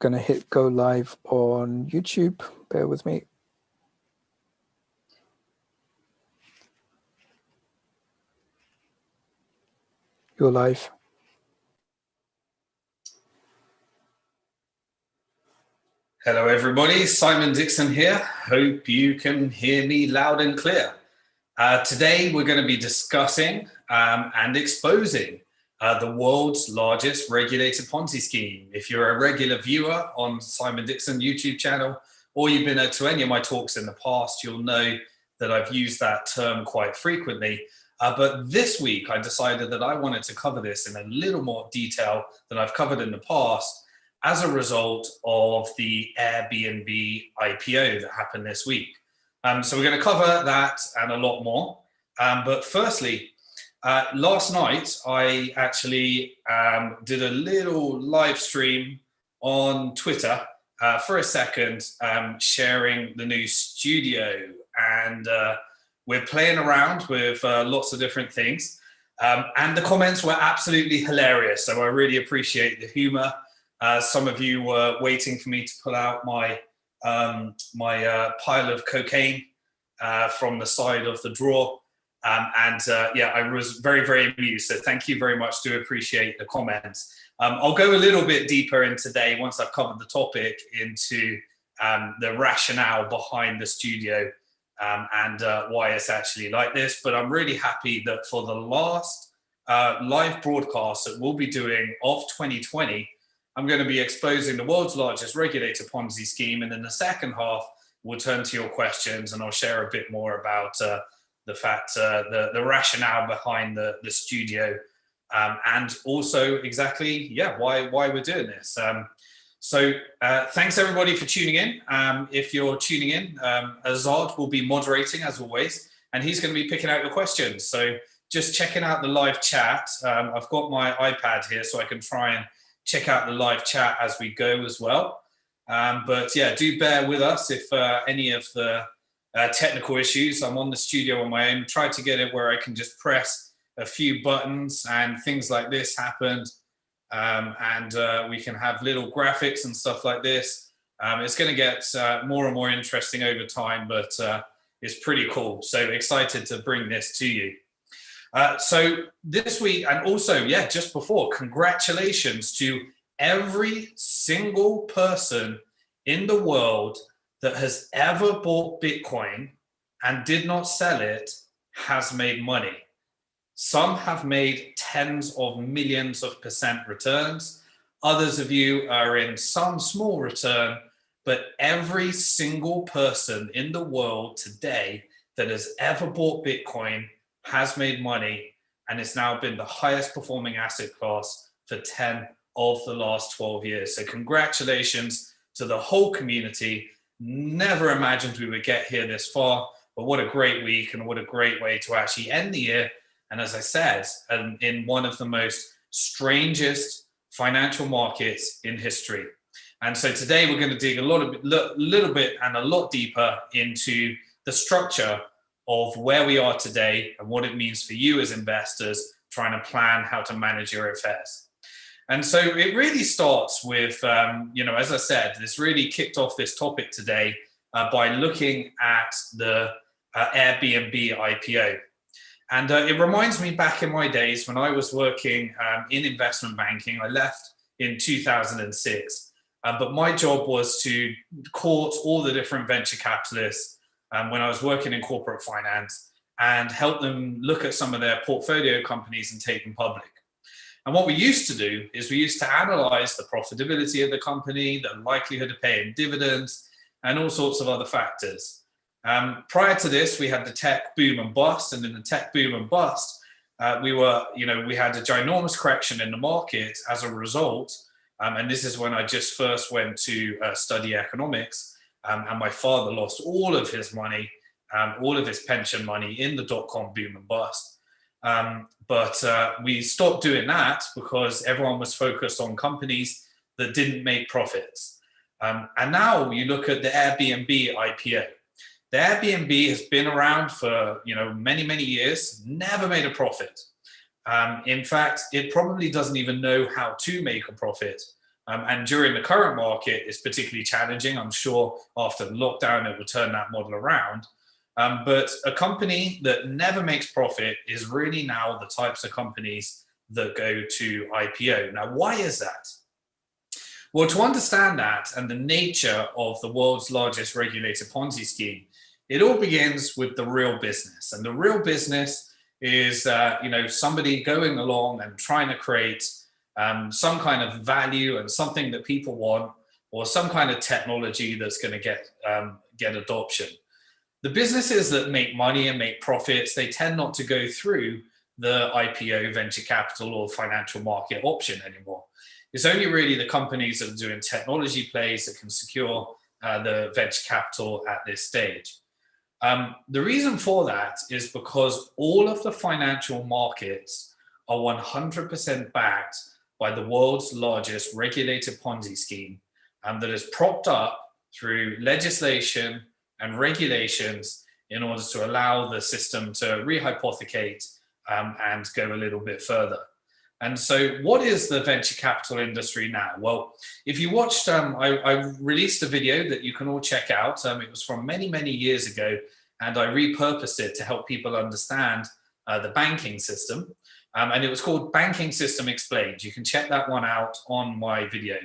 going to hit go live on YouTube. Bear with me. You're live. Hello, everybody. Simon Dixon here. Hope you can hear me loud and clear. Today, we're going to be discussing and exposing the world's largest regulated Ponzi scheme. If you're a regular viewer on Simon Dixon YouTube channel, or you've been to any of my talks in the past, you'll know that I've used that term quite frequently. But this week, I decided that I wanted to cover this in a little more detail than I've covered in the past as a result of the Airbnb IPO that happened this week. So we're going to cover that and a lot more. But firstly, last night, I actually did a little live stream on Twitter for a second, sharing the new studio. And we're playing around with lots of different things. And the comments were absolutely hilarious. So I really appreciate the humor. Some of you were waiting for me to pull out my pile of cocaine from the side of the drawer. Yeah, I was very, very amused. So thank you very much. Do appreciate the comments. I'll go a little bit deeper in today once I've covered the topic into the rationale behind the studio and why it's actually like this. But I'm really happy that for the last live broadcast that we'll be doing of 2020, I'm going to be exposing the world's largest regulated Ponzi scheme. And in the second half, we'll turn to your questions and I'll share a bit more about the fact, the rationale behind the studio and also exactly, yeah, why we're doing this. Thanks everybody for tuning in. If you're tuning in, Azad will be moderating as always, and he's going to be picking out your questions. So just checking out the live chat. I've got my iPad here so I can try and check out the live chat as we go as well. But yeah, do bear with us if any of the technical issues. I'm on the studio on my own. Try to get it where I can just press a few buttons and things like this happened. We can have little graphics and stuff like this. It's going to get more and more interesting over time, but it's pretty cool. So excited to bring this to you. So this week, and also, yeah, just before, congratulations to every single person in the world that has ever bought Bitcoin and did not sell it has made money. Some have made tens of millions of % returns. Others of you are in some small return, but every single person in the world today that has ever bought Bitcoin has made money and has now been the highest performing asset class for 10 of the last 12 years. So congratulations to the whole community. Never imagined we would get here this far, but what a great week and what a great way to actually end the year. And as I said, in one of the most strangest financial markets in history. And so today we're going to dig a little bit and a lot deeper into the structure of where we are today and what it means for you as investors trying to plan how to manage your affairs. And so it really starts with, as I said, this really kicked off this topic today by looking at the Airbnb IPO. And it reminds me back in my days when I was working in investment banking. I left in 2006, but my job was to court all the different venture capitalists when I was working in corporate finance and help them look at some of their portfolio companies and take them public. And what we used to do is we used to analyze the profitability of the company, the likelihood of paying dividends, and all sorts of other factors. Prior to this, we had the tech boom and bust, and in the tech boom and bust, we had a ginormous correction in the market as a result. And this is when I just first went to study economics, and my father lost all of his money, all of his pension money in the dot-com boom and bust. But we stopped doing that because everyone was focused on companies that didn't make profits. And now you look at the Airbnb IPO. The Airbnb has been around for many, many years, never made a profit. In fact, it probably doesn't even know how to make a profit And during the current market, it's particularly challenging. I'm sure after the lockdown, it will turn that model around. But a company that never makes profit is really now the types of companies that go to IPO. Now, why is that? Well, to understand that and the nature of the world's largest regulated Ponzi scheme, it all begins with the real business. And the real business is, somebody going along and trying to create some kind of value and something that people want, or some kind of technology that's going to get adoption. The businesses that make money and make profits, they tend not to go through the IPO, venture capital, or financial market option anymore. It's only really the companies that are doing technology plays that can secure the venture capital at this stage. The reason for that is because all of the financial markets are 100% backed by the world's largest regulated Ponzi scheme that is propped up through legislation and regulations in order to allow the system to rehypothecate and go a little bit further. And so what is the venture capital industry now? Well, if you watched, I released a video that you can all check out. It was from many, many years ago, and I repurposed it to help people understand the banking system. And it was called Banking System Explained. You can check that one out on my video.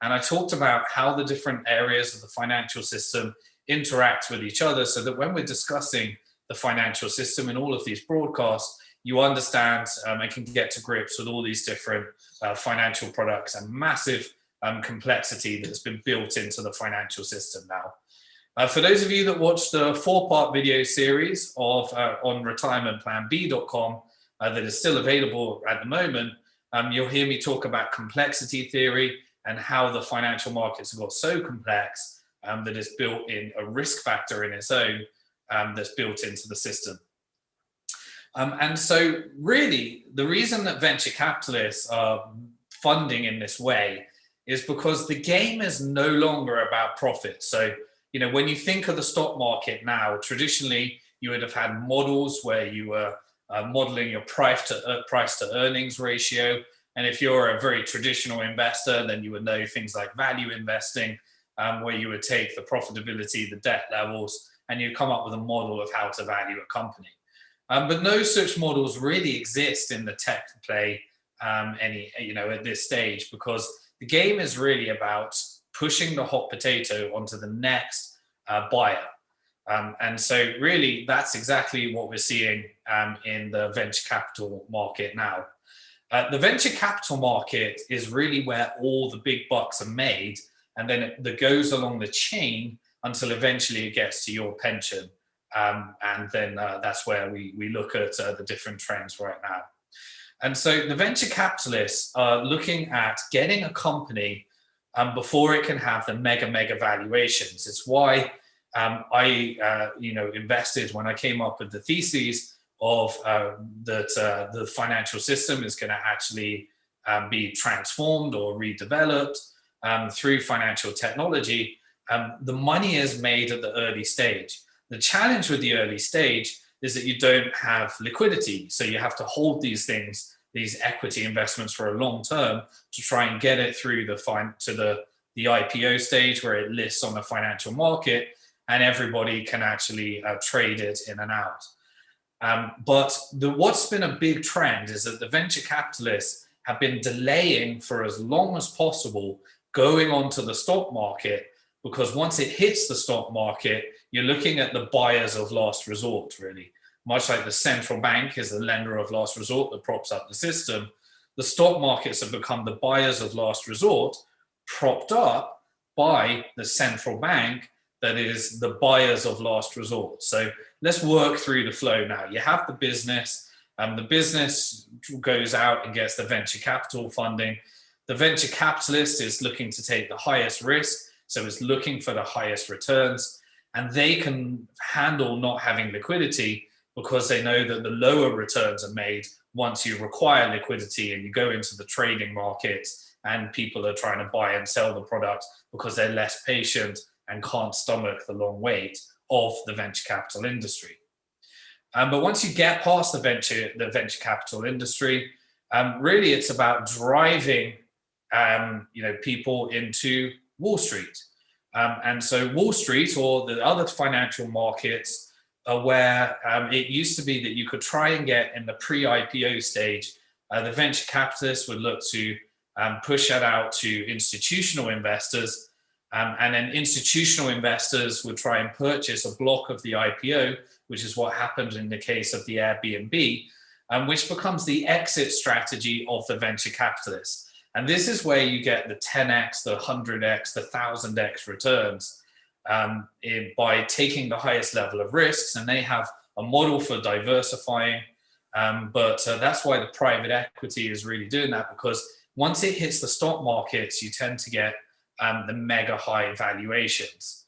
And I talked about how the different areas of the financial system interact with each other, so that when we're discussing the financial system in all of these broadcasts, you understand and can get to grips with all these different financial products and massive complexity that's been built into the financial system now. For those of you that watched the 4-part video series of on retirementplanb.com that is still available at the moment, you'll hear me talk about complexity theory and how the financial markets have got so complex that it's built in a risk factor in its own that's built into the system. And so really, the reason that venture capitalists are funding in this way is because the game is no longer about profit. So, when you think of the stock market now, traditionally, you would have had models where you were modeling your price to earnings ratio. And if you're a very traditional investor, then you would know things like value investing, where you would take the profitability, the debt levels, and you come up with a model of how to value a company. But no such models really exist in the tech play at this stage, because the game is really about pushing the hot potato onto the next buyer. And so really, that's exactly what we're seeing in the venture capital market now. The venture capital market is really where all the big bucks are made, and then it goes along the chain until eventually it gets to your pension. And then that's where we look at the different trends right now. And so the venture capitalists are looking at getting a company before it can have the mega valuations. It's why I invested when I came up with the theses of that the financial system is going to actually be transformed or redeveloped through financial technology. The money is made at the early stage. The challenge with the early stage is that you don't have liquidity. So you have to hold these things, these equity investments, for a long term to try and get it through the IPO stage, where it lists on the financial market and everybody can actually trade it in and out. But what's been a big trend is that the venture capitalists have been delaying for as long as possible going onto the stock market, because once it hits the stock market, you're looking at the buyers of last resort, really. Much like the central bank is the lender of last resort that props up the system, the stock markets have become the buyers of last resort, propped up by the central bank that is the buyers of last resort. So let's work through the flow now. You have the business, and the business goes out and gets the venture capital funding. The venture capitalist is looking to take the highest risk, so it's looking for the highest returns, and they can handle not having liquidity because they know that the lower returns are made once you require liquidity and you go into the trading markets and people are trying to buy and sell the product because they're less patient and can't stomach the long wait of the venture capital industry. But once you get past the venture capital industry, really it's about driving people into Wall Street. And so Wall Street, or the other financial markets, are where it used to be that you could try and get in the pre-IPO stage. The venture capitalists would look to push that out to institutional investors, and then institutional investors would try and purchase a block of the IPO, which is what happened in the case of the Airbnb, which becomes the exit strategy of the venture capitalists. And this is where you get the 10x, the 100x, the 1000x returns by taking the highest level of risks. And they have a model for diversifying. But that's why the private equity is really doing that, because once it hits the stock markets, you tend to get the mega high valuations.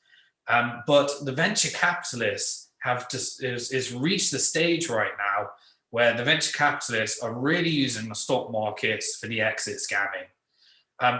But the venture capitalists have is reached the stage right now where the venture capitalists are really using the stock markets for the exit scamming.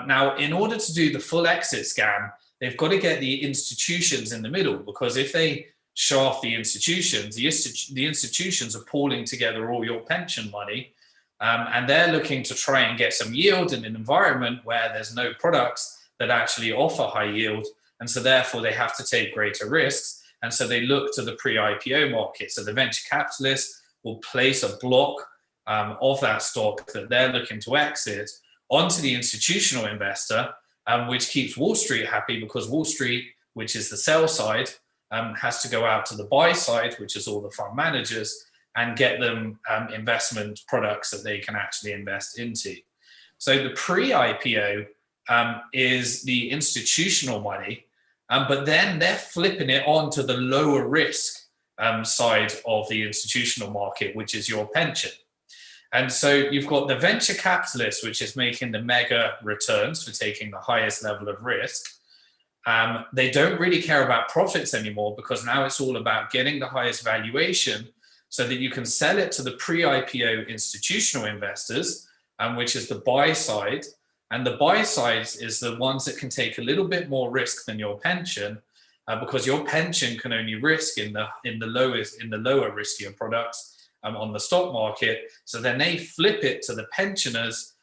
Now, in order to do the full exit scam, they've got to get the institutions in the middle, because if they shaft the institutions, the institutions are pooling together all your pension money, and they're looking to try and get some yield in an environment where there's no products that actually offer high yield, and so therefore they have to take greater risks, and so they look to the pre-IPO market. So the venture capitalists will place a block of that stock that they're looking to exit onto the institutional investor, which keeps Wall Street happy, because Wall Street, which is the sell side, has to go out to the buy side, which is all the fund managers, and get them investment products that they can actually invest into. So the pre-IPO is the institutional money, but then they're flipping it on to the lower risk side of the institutional market, which is your pension. And so you've got the venture capitalist, which is making the mega returns for taking the highest level of risk. They don't really care about profits anymore, because now it's all about getting the highest valuation so that you can sell it to the pre-IPO institutional investors, which is the buy side. And the buy side is the ones that can take a little bit more risk than your pension, because your pension can only risk in the lower riskier products on the stock market. So then they flip it to the pensioners,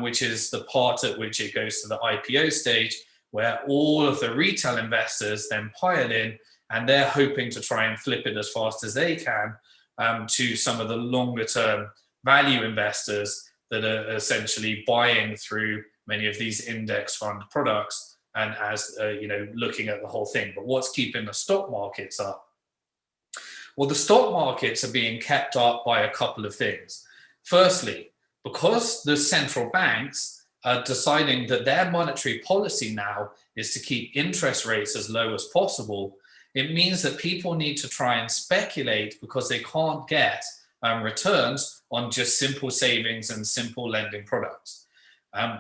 which is the part at which it goes to the IPO stage, where all of the retail investors then pile in, and they're hoping to try and flip it as fast as they can to some of the longer term value investors that are essentially buying through many of these index fund products, and as looking at the whole thing. But what's keeping the stock markets up? Well, the stock markets are being kept up by a couple of things. Firstly, because the central banks are deciding that their monetary policy now is to keep interest rates as low as possible, it means that people need to try and speculate, because they can't get returns on just simple savings and simple lending products.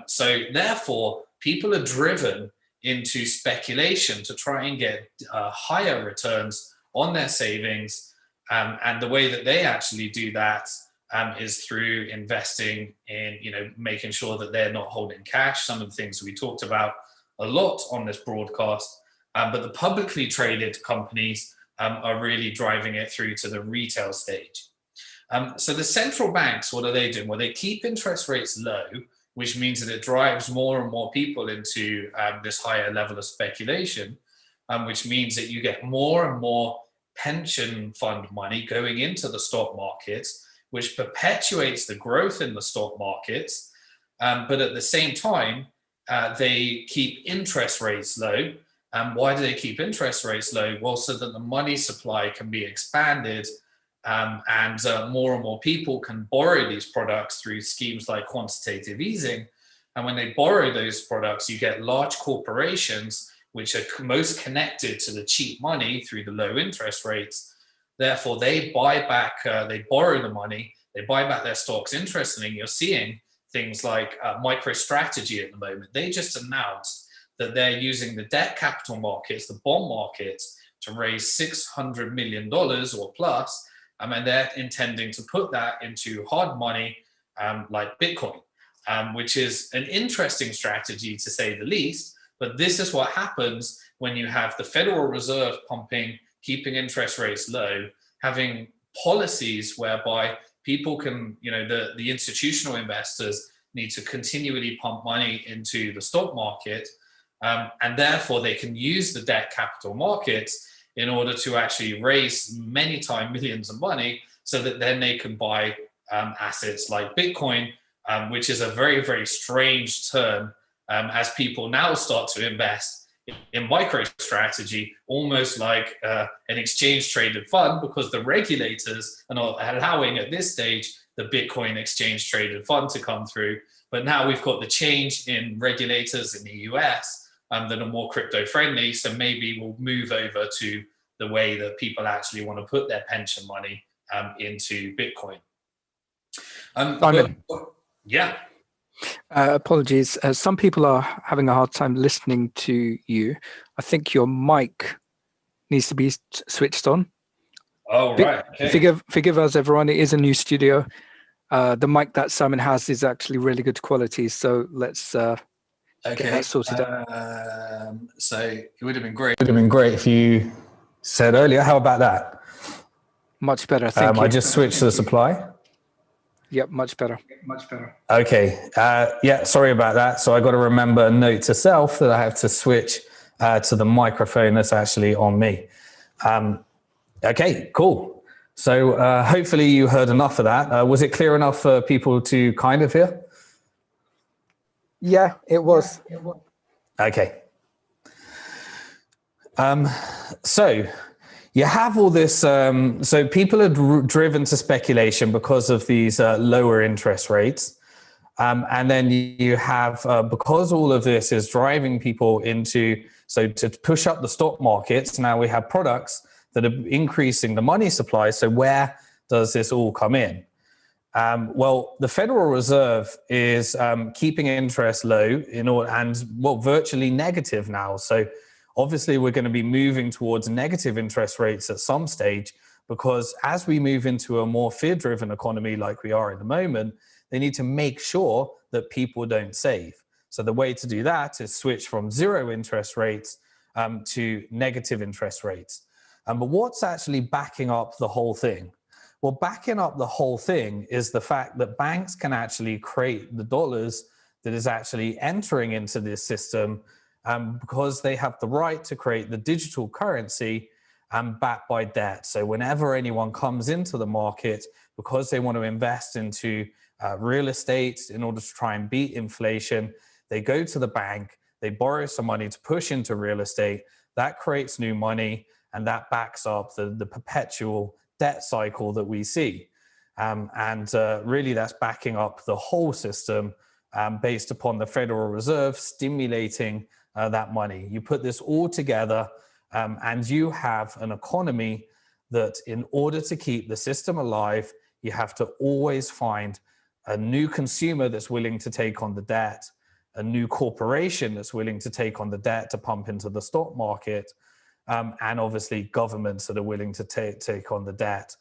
So therefore, people are driven into speculation to try and get higher returns on their savings. And the way that they actually do that is through investing in, making sure that they're not holding cash. Some of the things we talked about a lot on this broadcast, but the publicly traded companies are really driving it through to the retail stage. So the central banks, what are they doing? Well, they keep interest rates low, which means that it drives more and more people into this higher level of speculation, which means that you get more and more pension fund money going into the stock markets, which perpetuates the growth in the stock markets. But at the same time, they keep interest rates low. Why do they keep interest rates low? Well, so that the money supply can be expanded, and more and more people can borrow these products through schemes like quantitative easing. And when they borrow those products, you get large corporations, which are most connected to the cheap money through the low interest rates. Therefore, they buy back, they borrow the money, they buy back their stocks. Interestingly, you're seeing things like MicroStrategy at the moment. They just announced that they're using the debt capital markets, the bond markets, to raise $600 million or plus. And they're intending to put that into hard money like Bitcoin, which is an interesting strategy to say the least. But this is what happens when you have the Federal Reserve pumping, keeping interest rates low, having policies whereby people can, the institutional investors, need to continually pump money into the stock market, and therefore they can use the debt capital markets in order to actually raise many times millions of money, so that then they can buy assets like Bitcoin, which is a very, very strange turn as people now start to invest in MicroStrategy, almost like an exchange traded fund, because the regulators are not allowing at this stage the Bitcoin exchange traded fund to come through. But now we've got the change in regulators in the US that are more crypto friendly. So maybe we'll move over to the way that people actually want to put their pension money into Bitcoin. Simon. Yeah. Apologies. Some people are having a hard time listening to you. I think your mic needs to be switched on. Oh, right. Okay. Forgive us, everyone. It is a new studio. The mic that Simon has is actually really good quality. So let's get that sorted out. So it would have been great. It would have been great if you said earlier. How about that? Much better. Thank you. I just switched to the supply. Yep, much better. Okay. Yeah, sorry about that. So I got to remember, note to self, that I have to switch to the microphone that's actually on me. Okay, cool. So hopefully you heard enough of that. Was it clear enough for people to kind of hear? Yeah, it was. Okay. So you have all this, so people are driven to speculation because of these lower interest rates. And then you have, because all of this is driving people into, so to push up the stock markets, now we have products that are increasing the money supply. So where does this all come in? Well, the Federal Reserve is keeping interest low and virtually negative now. So obviously, we're going to be moving towards negative interest rates at some stage, because as we move into a more fear-driven economy like we are at the moment, they need to make sure that people don't save. So the way to do that is switch from zero interest rates to negative interest rates. But what's actually backing up the whole thing? Well, backing up the whole thing is the fact that banks can actually create the dollars that is actually entering into this system, because they have the right to create the digital currency backed by debt. So whenever anyone comes into the market, because they want to invest into real estate in order to try and beat inflation, they go to the bank, they borrow some money to push into real estate. That creates new money, and that backs up the perpetual debt cycle that we see. Really that's backing up the whole system based upon the Federal Reserve stimulating that money. You put this all together and you have an economy that, in order to keep the system alive, you have to always find a new consumer that's willing to take on the debt, a new corporation that's willing to take on the debt to pump into the stock market, and obviously governments that are willing to take on the debt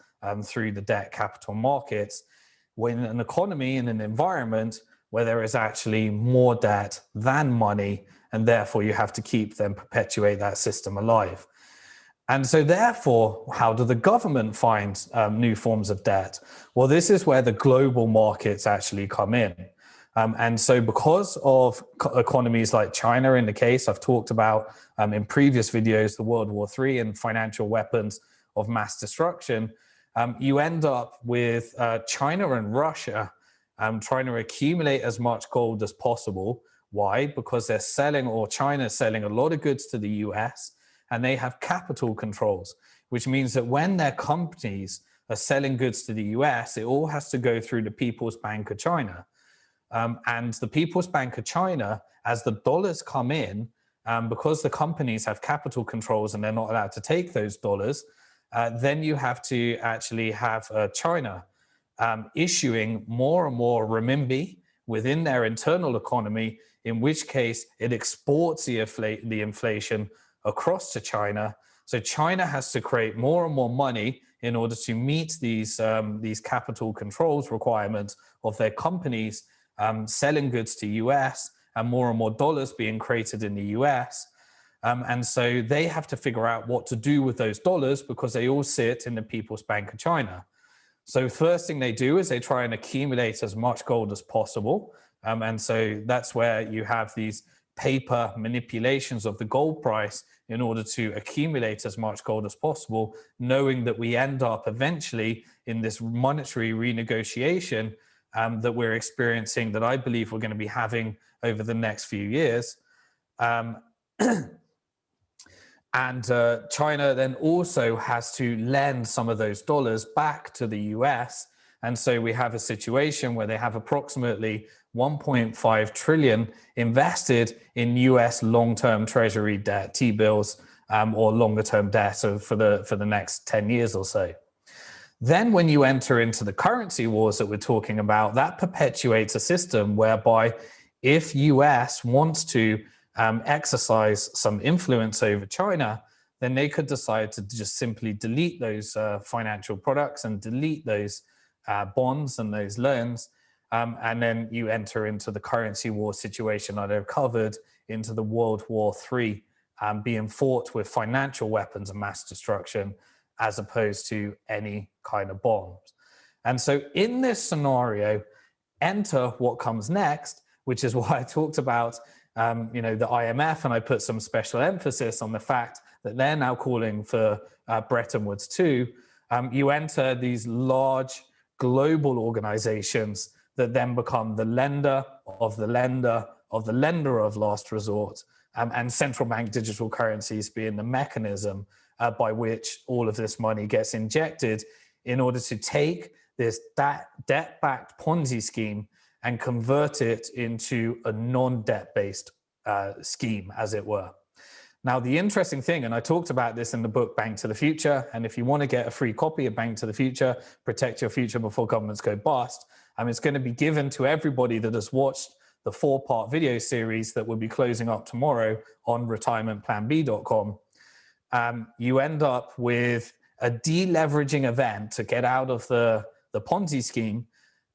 through the debt capital markets. When an economy in an environment where there is actually more debt than money, and therefore you have to keep them, perpetuate that system alive. And so therefore, how do the government find new forms of debt? Well, this is where the global markets actually come in. And so because of economies like China, in the case I've talked about in previous videos, the World War III and financial weapons of mass destruction, you end up with China and Russia trying to accumulate as much gold as possible. Why? Because they're selling, or China's selling, a lot of goods to the US, and they have capital controls, which means that when their companies are selling goods to the US, it all has to go through the People's Bank of China. And the People's Bank of China, as the dollars come in, because the companies have capital controls and they're not allowed to take those dollars, then you have to actually have China issuing more and more renminbi within their internal economy, in which case it exports the inflation across to China. So China has to create more and more money in order to meet these capital controls requirements of their companies selling goods to US, and more dollars being created in the US. And so they have to figure out what to do with those dollars, because they all sit in the People's Bank of China. So first thing they do is they try and accumulate as much gold as possible. And so that's where you have these paper manipulations of the gold price in order to accumulate as much gold as possible, knowing that we end up eventually in this monetary renegotiation that we're experiencing, that I believe we're going to be having over the next few years. And China then also has to lend some of those dollars back to the US. And so we have a situation where they have approximately 1.5 trillion invested in US long-term treasury debt, T-bills, or longer-term debt for the next 10 years or so. Then when you enter into the currency wars that we're talking about, that perpetuates a system whereby if US wants to exercise some influence over China, then they could decide to just simply delete those financial products and delete those bonds and those loans. And then you enter into the currency war situation that I've covered, into the World War III being fought with financial weapons of mass destruction as opposed to any kind of bombs. And so in this scenario, enter what comes next, which is why I talked about the IMF, and I put some special emphasis on the fact that they're now calling for Bretton Woods 2. You enter these large global organizations that then become the lender of the lender of the lender of last resort, and central bank digital currencies being the mechanism by which all of this money gets injected in order to take this debt-backed Ponzi scheme and convert it into a non-debt-based scheme, as it were. Now, the interesting thing, and I talked about this in the book, Bank to the Future, and if you want to get a free copy of Bank to the Future, Protect Your Future Before Governments Go Bust, it's going to be given to everybody that has watched the 4-part video series that will be closing up tomorrow on retirementplanb.com. You end up with a deleveraging event to get out of the Ponzi scheme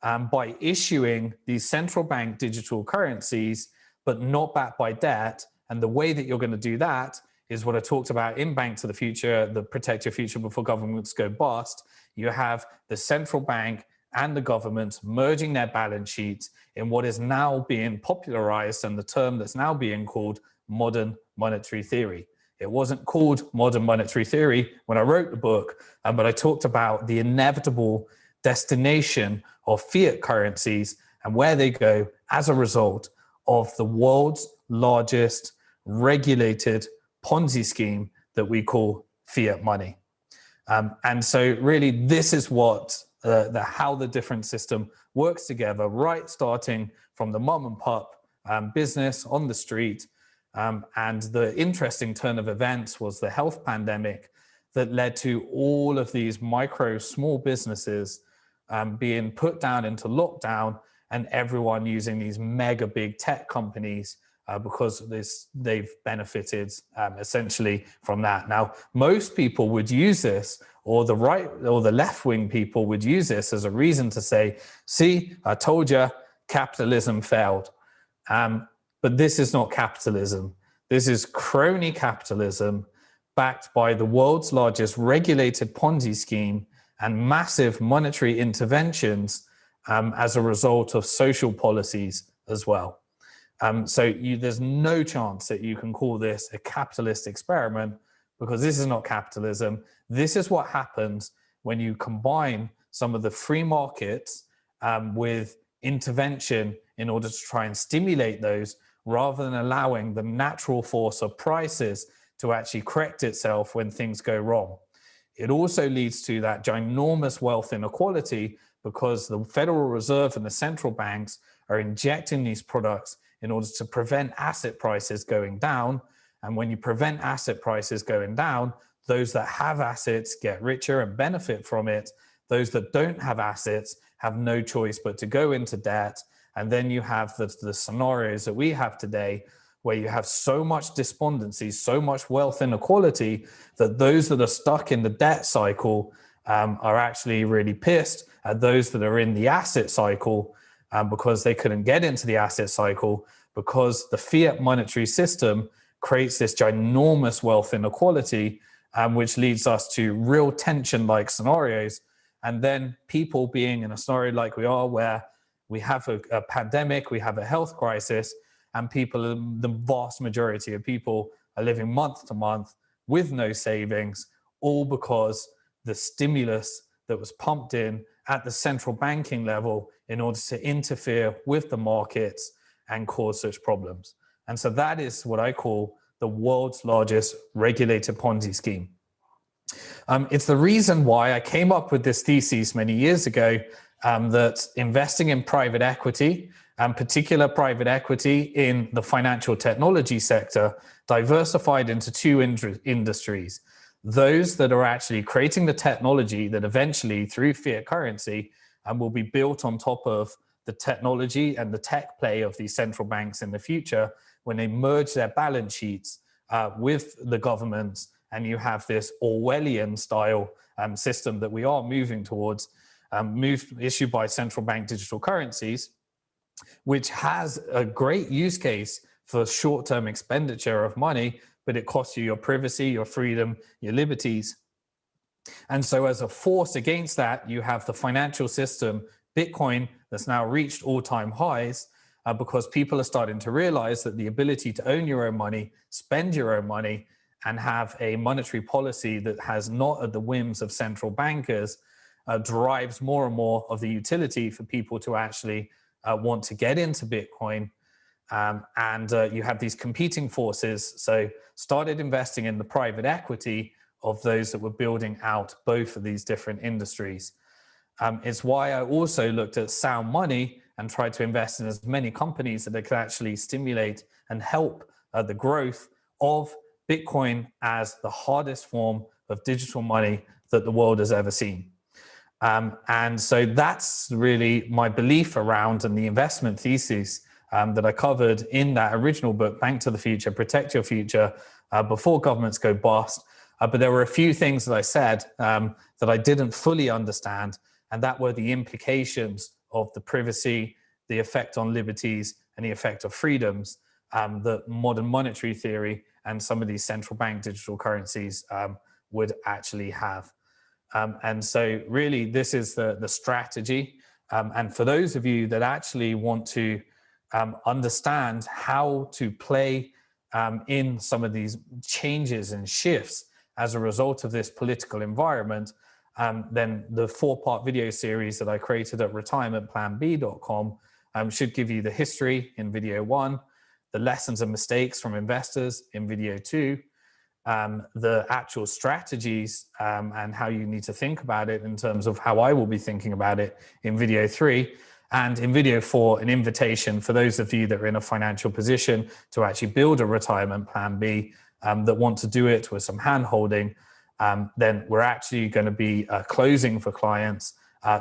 by issuing these central bank digital currencies, but not backed by debt. And the way that you're going to do that is what I talked about in Bank to the Future, the Protect Your Future Before Governments Go Bust. You have the central bank and the government merging their balance sheets in what is now being popularized, and the term that's now being called modern monetary theory. It wasn't called modern monetary theory when I wrote the book, but I talked about the inevitable destination of fiat currencies and where they go as a result of the world's largest regulated Ponzi scheme that we call fiat money. And so really this is what how the different system works together, right, starting from the mom and pop business on the street. And the interesting turn of events was the health pandemic that led to all of these small businesses being put down into lockdown, and everyone using these mega big tech companies because they've benefited essentially from that. Now, most people would use this, or the right or the left-wing people would use this as a reason to say, see, I told you, capitalism failed. But this is not capitalism. This is crony capitalism backed by the world's largest regulated Ponzi scheme and massive monetary interventions as a result of social policies as well. So there's no chance that you can call this a capitalist experiment, because this is not capitalism. This is what happens when you combine some of the free markets with intervention in order to try and stimulate those, rather than allowing the natural force of prices to actually correct itself when things go wrong. It also leads to that ginormous wealth inequality, because the Federal Reserve and the central banks are injecting these products in order to prevent asset prices going down. And when you prevent asset prices going down, those that have assets get richer and benefit from it. Those that don't have assets have no choice but to go into debt. And then you have the scenarios that we have today, where you have so much despondency, so much wealth inequality, that those that are stuck in the debt cycle are actually really pissed at those that are in the asset cycle because they couldn't get into the asset cycle, because the fiat monetary system creates this ginormous wealth inequality, which leads us to real tension-like scenarios. And then people being in a scenario like we are, where we have a pandemic, we have a health crisis, and people, the vast majority of people are living month to month with no savings, all because the stimulus that was pumped in at the central banking level in order to interfere with the markets and cause such problems. And so that is what I call the world's largest regulated Ponzi scheme. It's the reason why I came up with this thesis many years ago, that investing in private equity, and particular private equity in the financial technology sector, diversified into two industries. Those that are actually creating the technology that eventually, through fiat currency, will be built on top of the technology and the tech play of these central banks in the future, when they merge their balance sheets with the governments, and you have this Orwellian style system that we are moving towards, issued by central bank digital currencies, which has a great use case for short-term expenditure of money, but it costs you your privacy, your freedom, your liberties. And so as a force against that, you have the financial system, Bitcoin, that's now reached all-time highs, because people are starting to realize that the ability to own your own money, spend your own money, and have a monetary policy that has not at the whims of central bankers drives more and more of the utility for people to actually want to get into Bitcoin. And you have these competing forces. So started investing in the private equity of those that were building out both of these different industries. It's why I also looked at sound money and tried to invest in as many companies that could actually stimulate and help the growth of Bitcoin as the hardest form of digital money that the world has ever seen. And so that's really my belief around and the investment thesis that I covered in that original book, Bank to the Future, Protect Your Future, before governments go bust. But there were a few things that I said that I didn't fully understand, and that were the implications of the privacy, the effect on liberties, and the effect of freedoms that modern monetary theory and some of these central bank digital currencies would actually have. And so really this is the strategy. And for those of you that actually want to understand how to play in some of these changes and shifts as a result of this political environment, then the 4-part video series that I created at retirementplanb.com should give you the history in video 1, the lessons and mistakes from investors in video 2, the actual strategies and how you need to think about it in terms of how I will be thinking about it in video 3, and in video 4, an invitation for those of you that are in a financial position to actually build a retirement plan B that want to do it with some hand holding. Then we're actually going to be closing for clients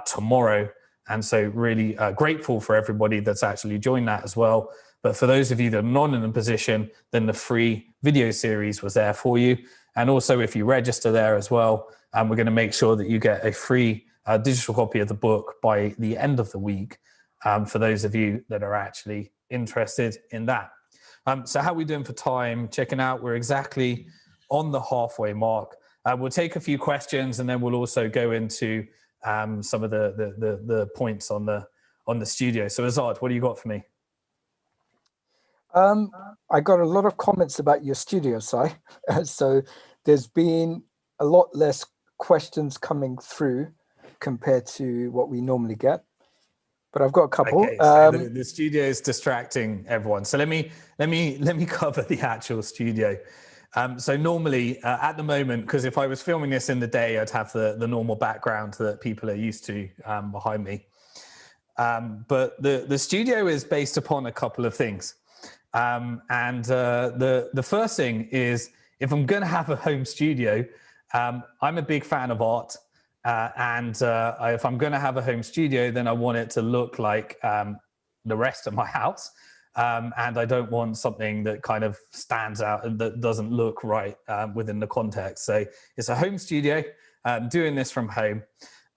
tomorrow. And so really grateful for everybody that's actually joined that as well. But for those of you that are not in a position, then the free video series was there for you. And also if you register there as well, we're going to make sure that you get a free digital copy of the book by the end of the week for those of you that are actually interested in that. So how are we doing for time? Checking out, we're exactly on the halfway mark. We'll take a few questions and then we'll also go into some of the points on the studio. So Azad, what do you got for me? I got a lot of comments about your studio, Si. So there's been a lot less questions coming through compared to what we normally get. But I've got a couple. Okay, so the studio is distracting everyone. So let me cover the actual studio. So normally at the moment, because if I was filming this in the day, I'd have the normal background that people are used to behind me. But the studio is based upon a couple of things. And the first thing is, if I'm going to have a home studio, I'm a big fan of art. And if I'm going to have a home studio, then I want it to look like the rest of my house. And I don't want something that kind of stands out and that doesn't look right within the context. So it's a home studio, doing this from home.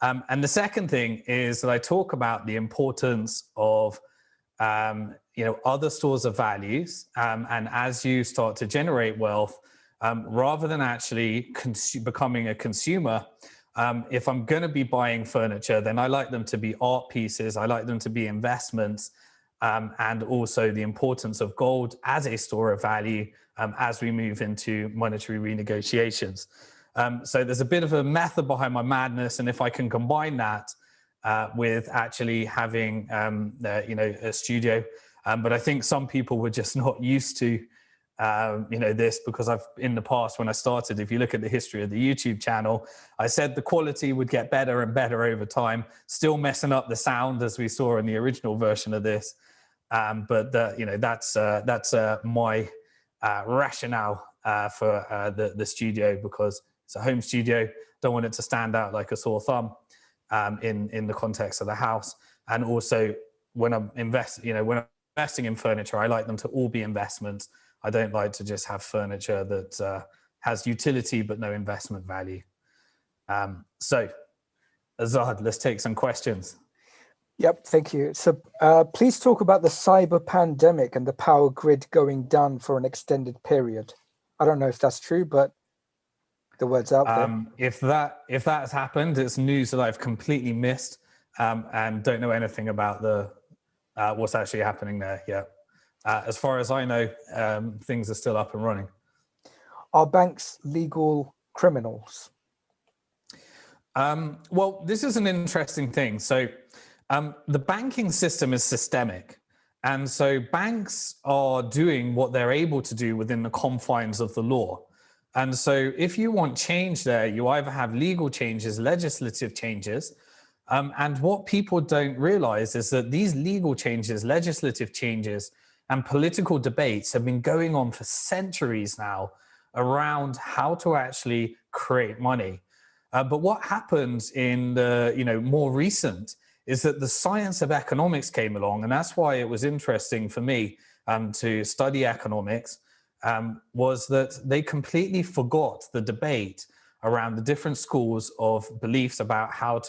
And the second thing is that I talk about the importance of other stores of values. And as you start to generate wealth, rather than actually becoming a consumer, If I'm going to be buying furniture, then I like them to be art pieces. I like them to be investments, and also the importance of gold as a store of value as we move into monetary renegotiations. So there's a bit of a method behind my madness, and if I can combine that with actually having a studio, but I think some people were just not used to this, because I've in the past, when I started, if you look at the history of the YouTube channel, I said the quality would get better and better over time, still messing up the sound as we saw in the original version of this. But that's my rationale for the studio, because it's a home studio. Don't want it to stand out like a sore thumb in the context of the house. And also when I'm investing in furniture, I like them to all be investments. I don't like to just have furniture that has utility but no investment value. So, Azad, let's take some questions. Yep, thank you. So please talk about the cyber pandemic and the power grid going down for an extended period. I don't know if that's true, but the word's out there. If that has happened, it's news that I've completely missed and don't know anything about what's actually happening there yet. As far as I know, things are still up and running. Are banks legal criminals? Well, this is an interesting thing. So the banking system is systemic. And so banks are doing what they're able to do within the confines of the law. And so if you want change there, you either have legal changes, legislative changes. And what people don't realize is that these legal changes, legislative changes, and political debates have been going on for centuries now around how to actually create money. But what happened in the more recent is that the science of economics came along, and that's why it was interesting for me to study economics, was that they completely forgot the debate around the different schools of beliefs about how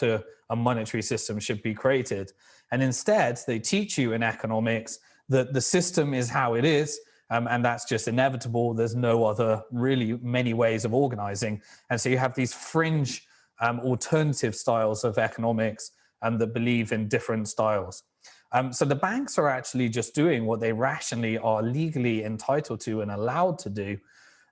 a monetary system should be created. And instead, they teach you in economics that the system is how it is, and that's just inevitable. There's no other really many ways of organizing. And so you have these fringe alternative styles of economics that believe in different styles. So the banks are actually just doing what they rationally are legally entitled to and allowed to do.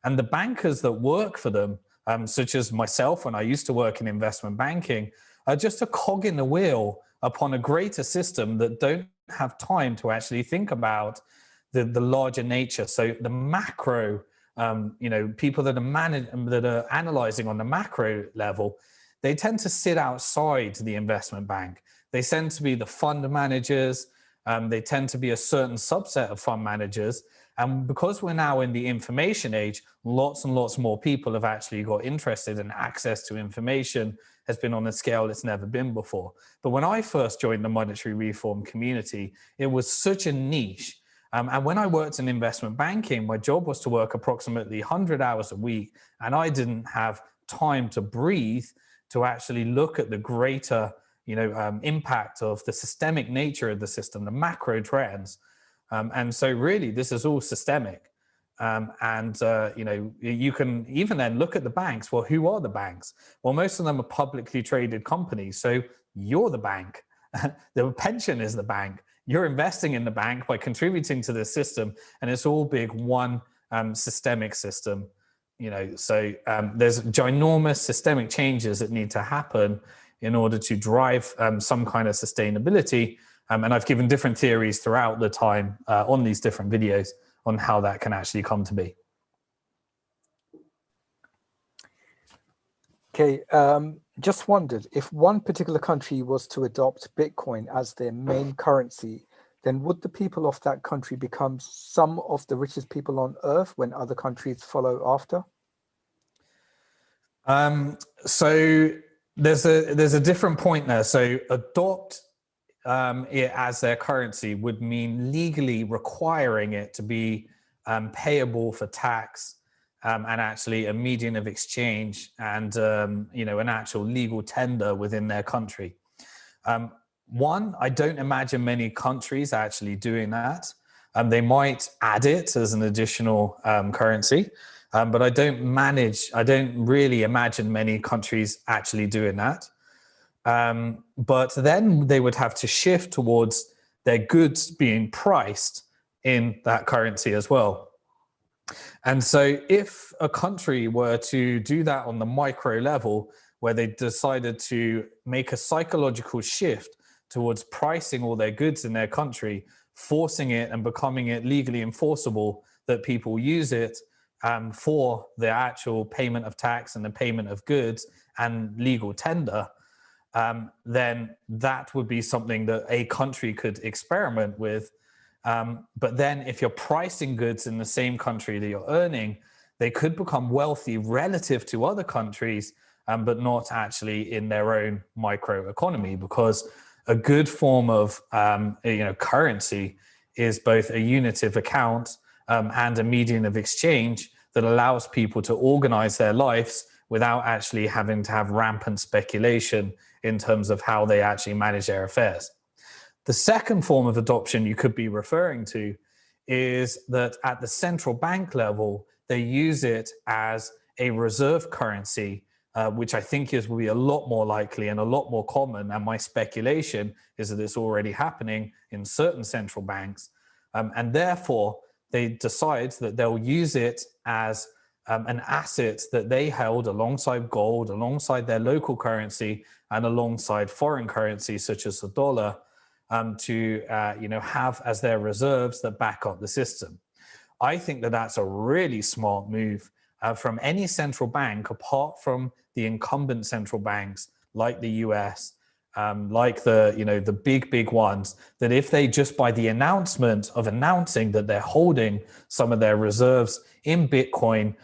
And the bankers that work for them, such as myself when I used to work in investment banking, are just a cog in the wheel upon a greater system that don't have time to actually think about the larger nature. So the macro, people that are analyzing on the macro level, they tend to sit outside the investment bank. They tend to be the fund managers. They tend to be a certain subset of fund managers. And because we're now in the information age, lots and lots more people have actually got interested, and access to information has been on a scale it's never been before. But when I first joined the monetary reform community, it was such a niche. And when I worked in investment banking, my job was to work approximately 100 hours a week, and I didn't have time to breathe to actually look at the greater impact of the systemic nature of the system, the macro trends. And so really, this is all systemic. You can even then look at the banks. Well, who are the banks? Well, most of them are publicly traded companies. So you're the bank. The pension is the bank. You're investing in the bank by contributing to the system, and it's all big one systemic system. So there's ginormous systemic changes that need to happen in order to drive some kind of sustainability. And I've given different theories throughout the time on these different videos on how that can actually come to be. Okay, just wondered, if one particular country was to adopt Bitcoin as their main currency, then would the people of that country become some of the richest people on earth when other countries follow after? So there's a different point there. So adopt it as their currency would mean legally requiring it to be payable for tax and actually a medium of exchange and an actual legal tender within their country. One, I don't imagine many countries actually doing that. They might add it as an additional currency. But I don't really imagine many countries actually doing that. But then they would have to shift towards their goods being priced in that currency as well. And so if a country were to do that on the micro level, where they decided to make a psychological shift towards pricing all their goods in their country, forcing it and becoming it legally enforceable that people use it for the actual payment of tax and the payment of goods and legal tender, then that would be something that a country could experiment with. But then if you're pricing goods in the same country that you're earning, they could become wealthy relative to other countries, but not actually in their own microeconomy, because a good form of currency is both a unit of account and a medium of exchange that allows people to organize their lives without actually having to have rampant speculation in terms of how they actually manage their affairs. The second form of adoption you could be referring to is that at the central bank level, they use it as a reserve currency, which I think will be a lot more likely and a lot more common. And my speculation is that it's already happening in certain central banks. And therefore, they decide that they'll use it as an asset that they held alongside gold, alongside their local currency, and alongside foreign currencies such as the dollar, to have as their reserves that back up the system. I think that that's a really smart move from any central bank, apart from the incumbent central banks like the US, like the big ones, that if they just by the announcement of announcing that they're holding some of their reserves in Bitcoin,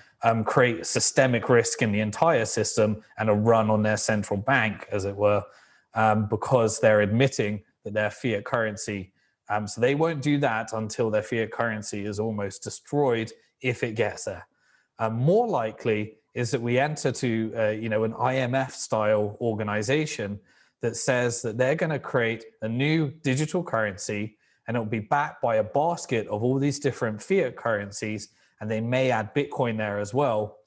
create systemic risk in the entire system and a run on their central bank, as it were, because they're admitting that their fiat currency. So they won't do that until their fiat currency is almost destroyed, if it gets there. More likely is that we enter to an IMF-style organization that says that they're going to create a new digital currency, and it'll be backed by a basket of all these different fiat currencies, and they may add Bitcoin there as well.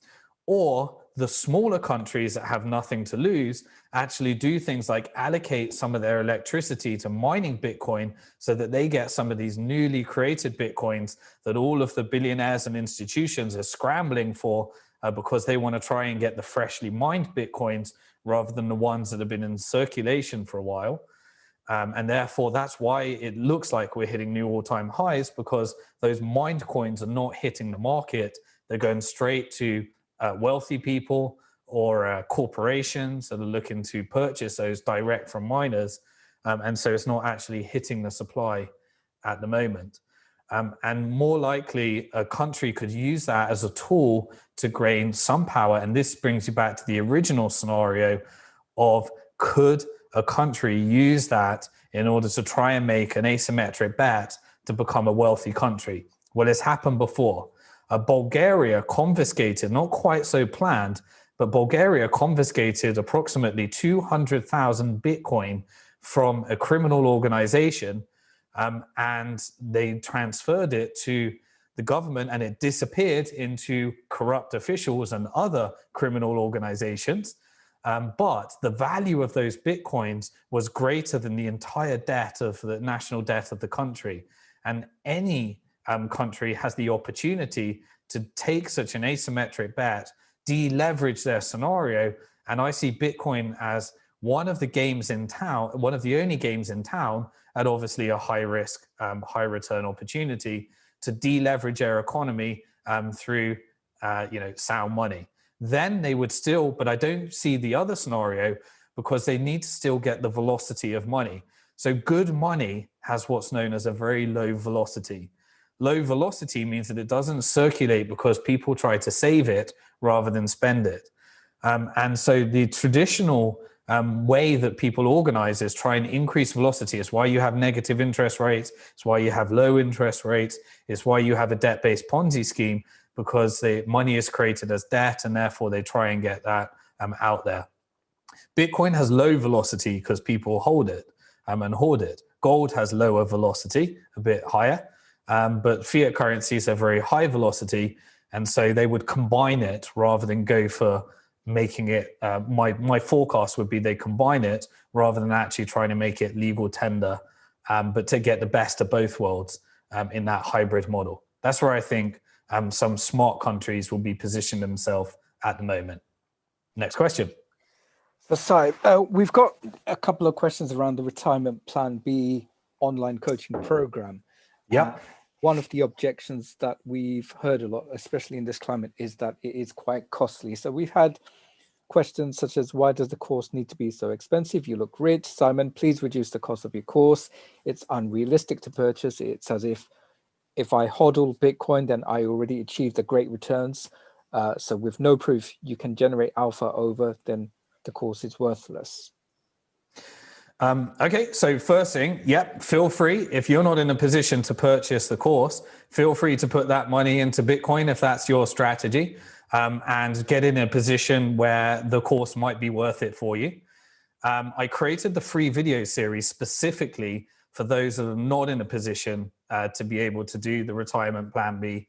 Or the smaller countries that have nothing to lose actually do things like allocate some of their electricity to mining Bitcoin, so that they get some of these newly created Bitcoins that all of the billionaires and institutions are scrambling for, because they want to try and get the freshly mined Bitcoins rather than the ones that have been in circulation for a while. And therefore, that's why it looks like we're hitting new all-time highs, because those mined coins are not hitting the market. They're going straight to wealthy people or corporations that are looking to purchase those direct from miners. And so it's not actually hitting the supply at the moment. And more likely, a country could use that as a tool to gain some power. And this brings you back to the original scenario of, could a country use that in order to try and make an asymmetric bet to become a wealthy country? Well, it's happened before. Bulgaria confiscated, not quite so planned, but Bulgaria confiscated approximately 200,000 Bitcoin from a criminal organization, and they transferred it to the government, and it disappeared into corrupt officials and other criminal organizations. But the value of those Bitcoins was greater than the entire debt of the national debt of the country. And any country has the opportunity to take such an asymmetric bet, deleverage their scenario. And I see Bitcoin as one of the games in town, one of the only games in town, at obviously a high risk, high return opportunity to deleverage their economy through sound money. Then they would still, but I don't see the other scenario, because they need to still get the velocity of money. So good money has what's known as a very low velocity. Low velocity means that it doesn't circulate because people try to save it rather than spend it. And so the traditional way that people organize is try and increase velocity. It's why you have negative interest rates. It's why you have low interest rates. It's why you have a debt-based Ponzi scheme, because the money is created as debt, and therefore they try and get that out there. Bitcoin has low velocity because people hold it and hoard it. Gold has lower velocity, a bit higher, but fiat currencies are very high velocity. And so they would combine it rather than go for making it, my forecast would be they combine it rather than actually trying to make it legal tender, but to get the best of both worlds in that hybrid model. That's where I think some smart countries will be positioning themselves at the moment. Next question. So, Si, we've got a couple of questions around the Retirement Plan B online coaching program. Yeah. One of the objections that we've heard a lot, especially in this climate, is that it is quite costly. So we've had questions such as, why does the course need to be so expensive? You look rich. Simon, please reduce the cost of your course. It's unrealistic to purchase. It's as if I hodl Bitcoin, then I already achieved the great returns. So with no proof you can generate alpha over, then the course is worthless. Okay, so first thing, feel free. If you're not in a position to purchase the course, feel free to put that money into Bitcoin if that's your strategy, and get in a position where the course might be worth it for you. I created the free video series specifically for those that are not in a position to be able to do the Retirement Plan B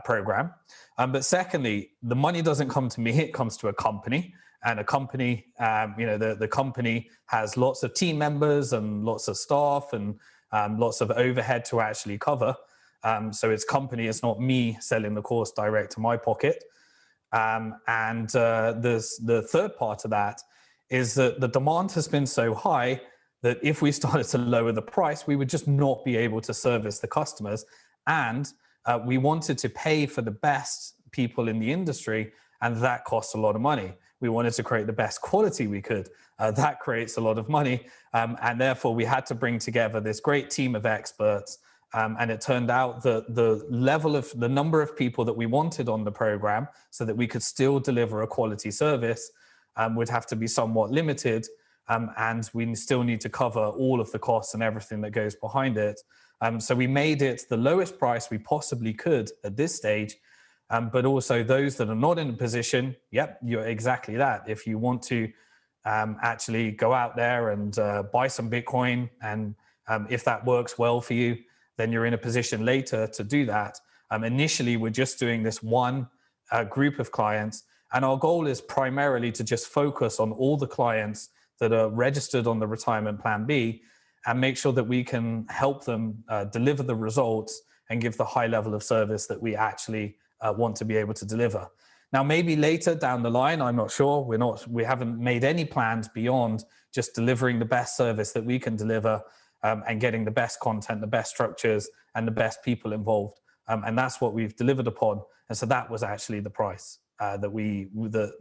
program. But secondly, the money doesn't come to me, it comes to a company. And a company, the company has lots of team members and lots of staff and lots of overhead to actually cover. So it's company, it's not me selling the course direct to my pocket. The third part of that is that the demand has been so high that if we started to lower the price, we would just not be able to service the customers. And we wanted to pay for the best people in the industry, and that costs a lot of money. We wanted to create the best quality we could. That creates a lot of money. And therefore, we had to bring together this great team of experts. And it turned out that the number of people that we wanted on the program so that we could still deliver a quality service would have to be somewhat limited. And we still need to cover all of the costs and everything that goes behind it. So we made it the lowest price we possibly could at this stage. But also those that are not in a position, you're exactly that. If you want to actually go out there and buy some Bitcoin, and if that works well for you, then you're in a position later to do that. Initially, we're just doing this one group of clients. And our goal is primarily to just focus on all the clients that are registered on the Retirement Plan B and make sure that we can help them deliver the results and give the high level of service that we actually want to be able to deliver. Now, maybe later down the line, I'm not sure. We haven't made any plans beyond just delivering the best service that we can deliver, and getting the best content, the best structures, and the best people involved. And that's what we've delivered upon. And so that was actually the price that we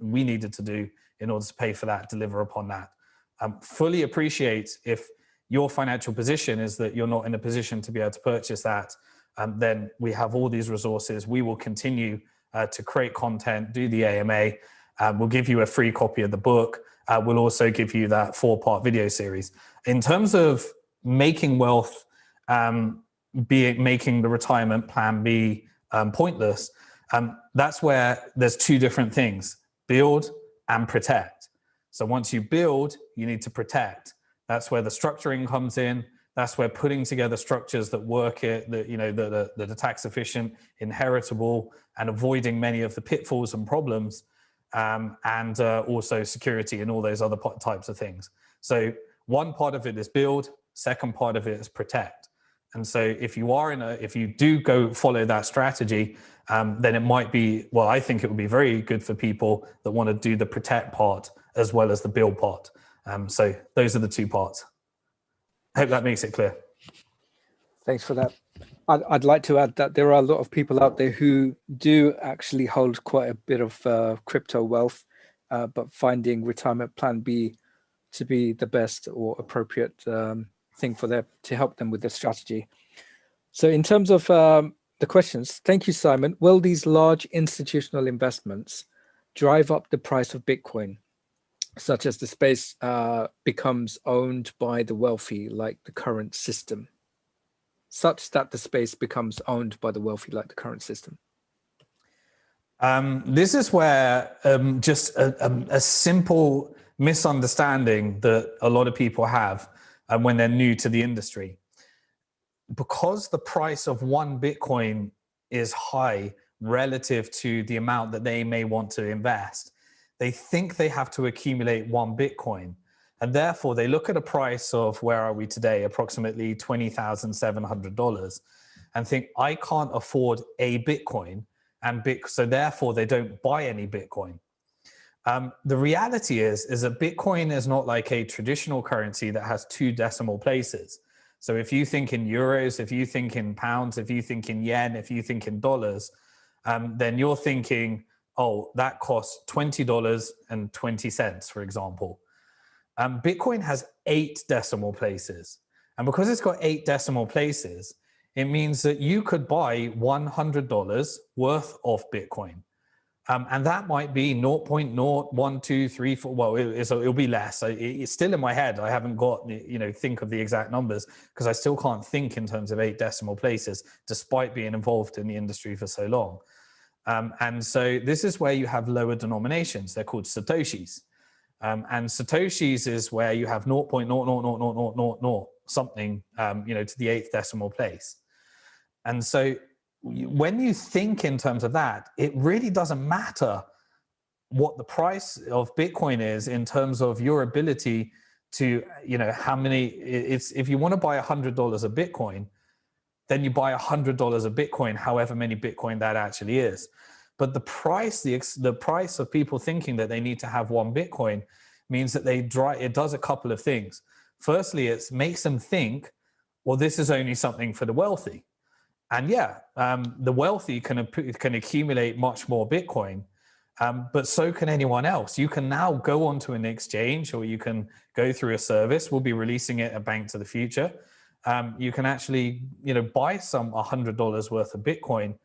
needed to do in order to pay for that, deliver upon that. Fully appreciate if your financial position is that you're not in a position to be able to purchase that. Then we have all these resources. We will continue to create content, do the AMA. We'll give you a free copy of the book. We'll also give you that 4-part video series. In terms of making wealth, making the Retirement Plan B pointless, that's where there's two different things: build and protect. So once you build, you need to protect. That's where the structuring comes in. That's where putting together structures that work that are tax efficient, inheritable, and avoiding many of the pitfalls and problems, and also security and all those other types of things. So one part of it is build, second part of it is protect. And so if you do go follow that strategy, then it might be, I think it would be very good for people that want to do the protect part as well as the build part. So those are the two parts. I hope that makes it clear. Thanks for that. I'd like to add that there are a lot of people out there who do actually hold quite a bit of crypto wealth, but finding Retirement Plan B to be the best or appropriate thing for them to help them with their strategy. So in terms of the questions, thank you, Simon. Will these large institutional investments drive up the price of Bitcoin, such as the space becomes owned by the wealthy, like the current system? Such that the space becomes owned by the wealthy, like the current system. This is where just a simple misunderstanding that a lot of people have when they're new to the industry. Because the price of one Bitcoin is high, relative to the amount that they may want to invest. They think they have to accumulate one Bitcoin. And therefore, they look at a price of, where are we today, approximately $20,700, and think, I can't afford a Bitcoin. And so therefore, they don't buy any Bitcoin. The reality is that Bitcoin is not like a traditional currency that has 2 decimal places. So if you think in euros, if you think in pounds, if you think in yen, if you think in dollars, then you're thinking, oh, that costs $20.20, for example. Bitcoin has 8 decimal places. And because it's got 8 decimal places, it means that you could buy $100 worth of Bitcoin. And that might be 0.0123, well, it'll be less. It's still in my head. I haven't got, think of the exact numbers, because I still can't think in terms of 8 decimal places, despite being involved in the industry for so long. And so this is where you have lower denominations. They're called Satoshis. And Satoshis is where you have 0.00000 something, to the 8th decimal place. And so when you think in terms of that, it really doesn't matter what the price of Bitcoin is in terms of your ability to, how many, if you want to buy $100 of Bitcoin, then you buy $100 of Bitcoin, however many Bitcoin that actually is. But the price, the price of people thinking that they need to have one Bitcoin means that it does a couple of things. Firstly, it makes them think, well, this is only something for the wealthy. And the wealthy can accumulate much more Bitcoin, but so can anyone else. You can now go onto an exchange, or you can go through a service. We'll be releasing it at Bank to the Future. You can actually, buy some $100 worth of Bitcoin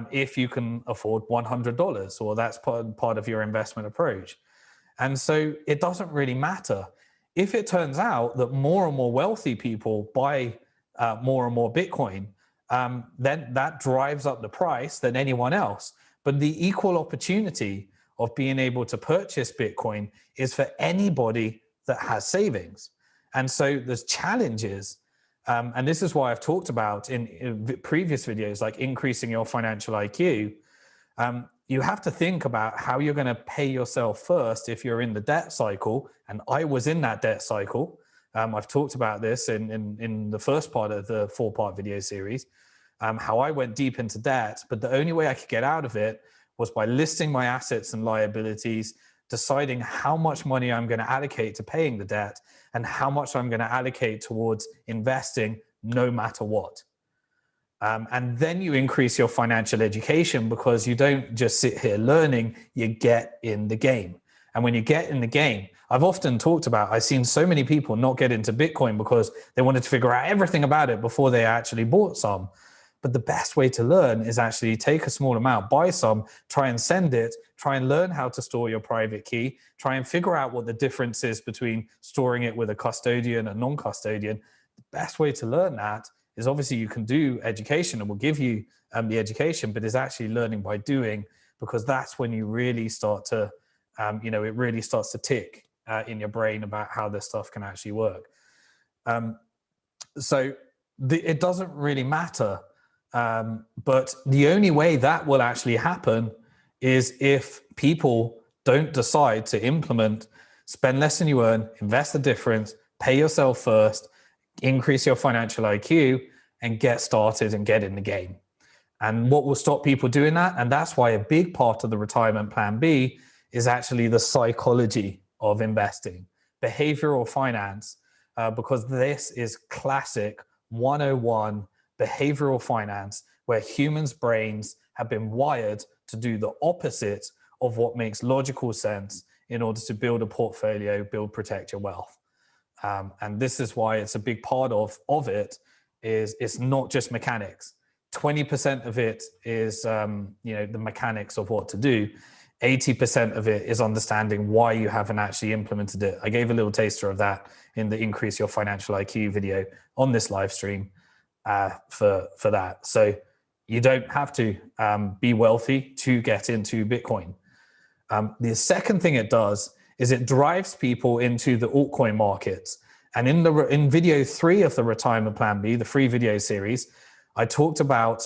if you can afford $100, or that's part of your investment approach. And so it doesn't really matter. If it turns out that more and more wealthy people buy more and more Bitcoin, then that drives up the price than anyone else. But the equal opportunity of being able to purchase Bitcoin is for anybody that has savings. And so there's challenges. And this is why I've talked about in previous videos, like increasing your financial IQ. You have to think about how you're going to pay yourself first if you're in the debt cycle. And I was in that debt cycle. I've talked about this in the first part of the 4-part video series, how I went deep into debt, but the only way I could get out of it was by listing my assets and liabilities, deciding how much money I'm going to allocate to paying the debt and how much I'm going to allocate towards investing no matter what. And then you increase your financial education, because you don't just sit here learning, you get in the game. And when you get in the game, I've often talked about, I've seen so many people not get into Bitcoin because they wanted to figure out everything about it before they actually bought some. But the best way to learn is actually take a small amount, buy some, try and send it, try and learn how to store your private key, try and figure out what the difference is between storing it with a custodian and non-custodian. The best way to learn that is, obviously you can do education, and we'll give you the education, but it's actually learning by doing, because that's when you really start to, it really starts to tick in your brain about how this stuff can actually work. So it doesn't really matter. But the only way that will actually happen is if people don't decide to implement, spend less than you earn, invest the difference, pay yourself first, increase your financial IQ, and get started and get in the game. And what will stop people doing that? And that's why a big part of the retirement plan B is actually the psychology of investing, behavioral finance, because this is classic 101 behavioral finance, where humans' brains have been wired to do the opposite of what makes logical sense in order to build a portfolio, protect your wealth. And this is why it's a big part of it is it's not just mechanics. 20% of it is, the mechanics of what to do. 80% of it is understanding why you haven't actually implemented it. I gave a little taster of that in the Increase Your Financial IQ video on this live stream for that. So you don't have to be wealthy to get into Bitcoin. The second thing it does is it drives people into the altcoin markets. And in video 3 of the Retirement Plan B, the free video series, I talked about,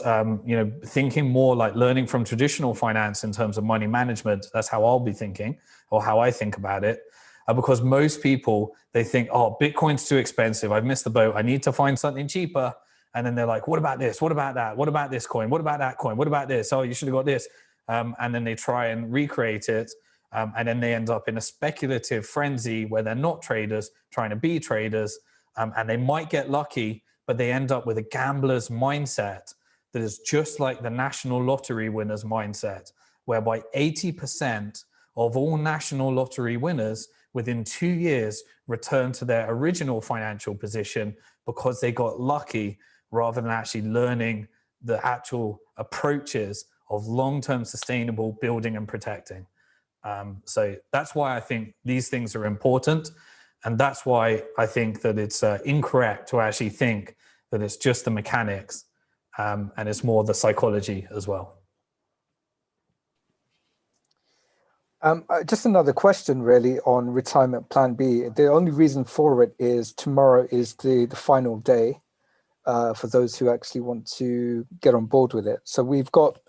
thinking more like learning from traditional finance in terms of money management. That's how I'll be thinking, or how I think about it. Because most people, they think, oh, Bitcoin's too expensive. I've missed the boat. I need to find something cheaper. And then they're like, what about this? What about that? What about this coin? What about that coin? What about this? Oh, you should have got this. And then they try and recreate it. And then they end up in a speculative frenzy where they're not traders trying to be traders. And they might get lucky, but they end up with a gambler's mindset that is just like the national lottery winner's mindset, whereby 80% of all national lottery winners within 2 years return to their original financial position because they got lucky rather than actually learning the actual approaches of long-term sustainable building and protecting. So that's why I think these things are important. And that's why I think that it's incorrect to actually think that it's just the mechanics, and it's more the psychology as well. Just another question really on retirement plan B. The only reason for it is tomorrow is the final day for those who actually want to get on board with it. So we've got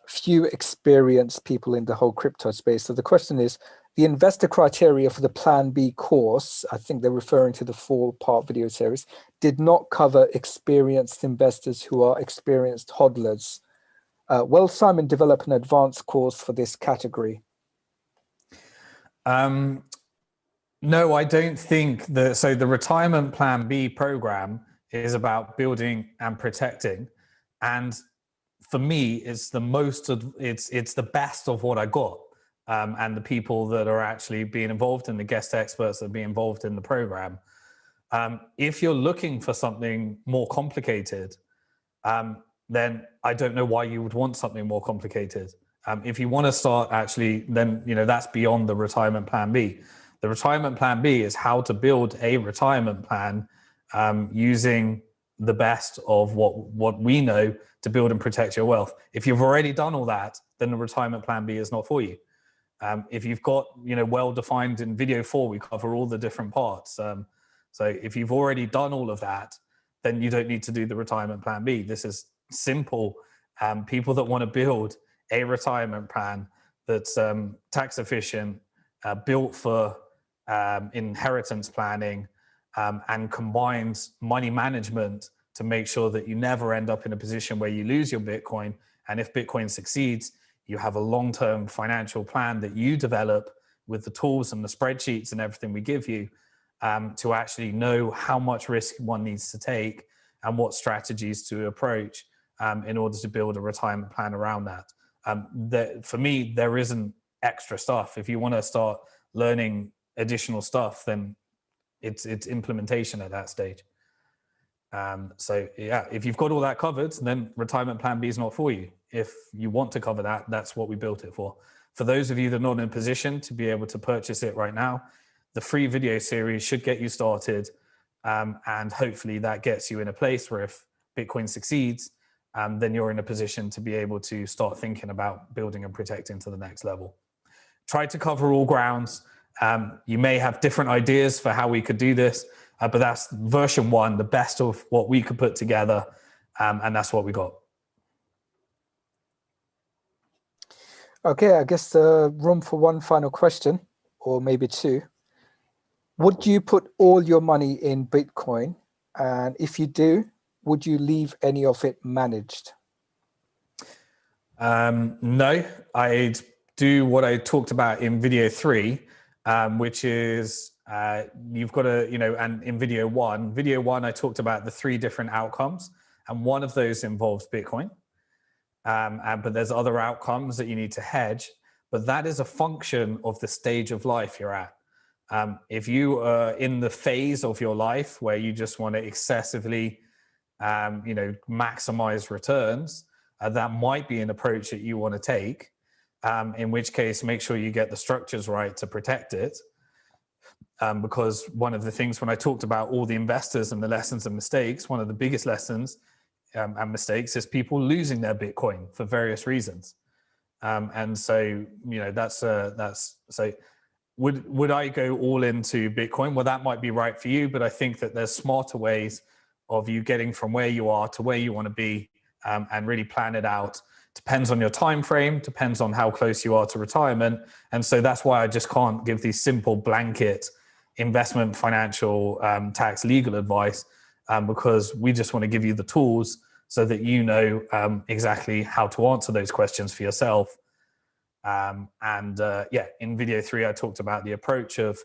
few experienced people in the whole crypto space. So the question is, the investor criteria for the Plan B course, I think they're referring to the 4-part video series, did not cover experienced investors who are experienced hodlers. Will Simon develop an advanced course for this category? No, I don't think that. So the Retirement Plan B program is about building and protecting. And for me, it's the most, it's the best of what I got. And the people that are actually being involved and the guest experts that are being involved in the program. If you're looking for something more complicated, then I don't know why you would want something more complicated. If you want to start actually, then that's beyond the Retirement Plan B. The Retirement Plan B is how to build a retirement plan using the best of what we know to build and protect your wealth. If you've already done all that, then the Retirement Plan B is not for you. If you've got, well-defined in video 4, we cover all the different parts. So if you've already done all of that, then you don't need to do the Retirement Plan B. This is simple. People that want to build a retirement plan that's tax efficient, built for inheritance planning, and combines money management to make sure that you never end up in a position where you lose your Bitcoin. And if Bitcoin succeeds, you have a long-term financial plan that you develop with the tools and the spreadsheets and everything we give you to actually know how much risk one needs to take and what strategies to approach in order to build a retirement plan around that. For me, there isn't extra stuff. If you want to start learning additional stuff, then it's implementation at that stage. So yeah, if you've got all that covered, then Retirement Plan B is not for you. If you want to cover that, that's what we built it for. For those of you that are not in a position to be able to purchase it right now, the free video series should get you started. And hopefully that gets you in a place where if Bitcoin succeeds, then you're in a position to be able to start thinking about building and protecting to the next level. Try to cover all grounds. You may have different ideas for how we could do this, but that's version 1, the best of what we could put together. And that's what we got. Okay, I guess room for one final question, or maybe 2. Would you put all your money in Bitcoin? And if you do, would you leave any of it managed? No, I'd do what I talked about in video 3, which is you've got to, and in video 1, I talked about the 3 different outcomes, and one of those involves Bitcoin. But there's other outcomes that you need to hedge, but that is a function of the stage of life you're at. If you are in the phase of your life where you just want to excessively, maximize returns, that might be an approach that you want to take, in which case make sure you get the structures right to protect it. Because one of the things when I talked about all the investors and the lessons and mistakes, one of the biggest lessons and mistakes is people losing their Bitcoin for various reasons. And so, that's so would I go all into Bitcoin? Well, that might be right for you, but I think that there's smarter ways of you getting from where you are to where you want to be, and really plan it out. Depends on your time frame, depends on how close you are to retirement. And so that's why I just can't give these simple blanket investment, financial, tax, legal advice, because we just want to give you the tools so that you know exactly how to answer those questions for yourself. In video 3, I talked about the approach of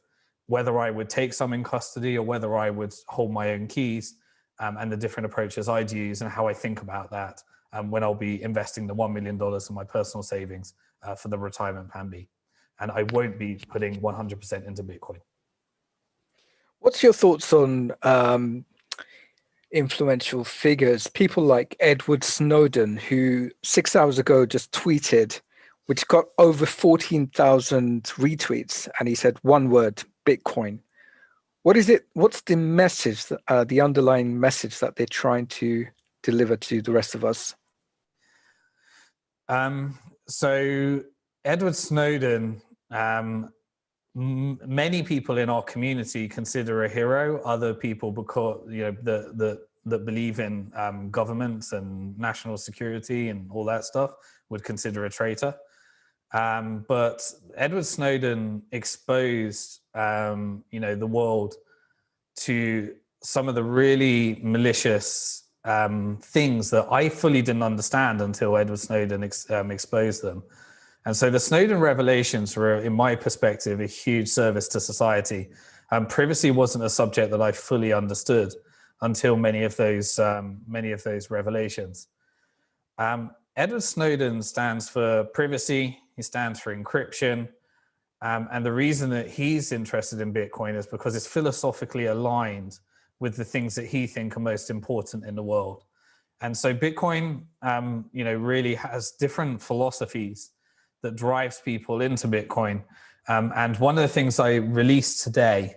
whether I would take some in custody or whether I would hold my own keys, and the different approaches I'd use and how I think about that when I'll be investing the $1 million of my personal savings for the retirement plan B. And I won't be putting 100% into Bitcoin. What's your thoughts on influential figures, people like Edward Snowden, who 6 hours ago just tweeted, which got over 14,000 retweets, and he said one word, Bitcoin. What is it? What's the message, the underlying message that they're trying to deliver to the rest of us? So Edward Snowden, many people in our community consider a hero. Other people, because that believe in governments and national security and all that stuff, would consider a traitor. But Edward Snowden exposed, the world to some of the really malicious things that I fully didn't understand until Edward Snowden exposed them. And so the Snowden revelations were, in my perspective, a huge service to society. Privacy wasn't a subject that I fully understood until many of those revelations. Edward Snowden stands for privacy. He stands for encryption. And the reason that he's interested in Bitcoin is because it's philosophically aligned with the things that he thinks are most important in the world. And so Bitcoin, really has different philosophies that drives people into Bitcoin. And one of the things I released today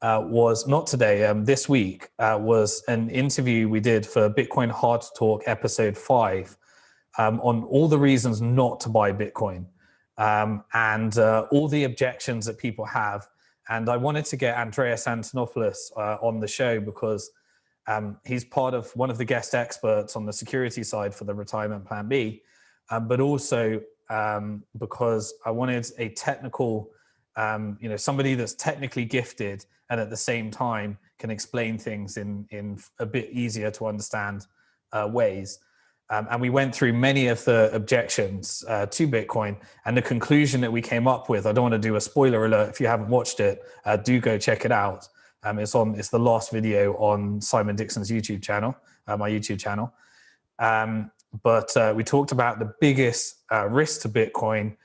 this week, was an interview we did for Bitcoin Hard Talk episode 5 on all the reasons not to buy Bitcoin, and all the objections that people have. And I wanted to get Andreas Antonopoulos on the show because he's part of one of the guest experts on the security side for the retirement plan B, but also because I wanted a technical, somebody that's technically gifted and at the same time can explain things in a bit easier to understand ways. And we went through many of the objections to Bitcoin, and the conclusion that we came up with, I don't want to do a spoiler alert. If you haven't watched it, do go check it out. It's the last video on Simon Dixon's YouTube channel, my YouTube channel. But we talked about the biggest risk to Bitcoin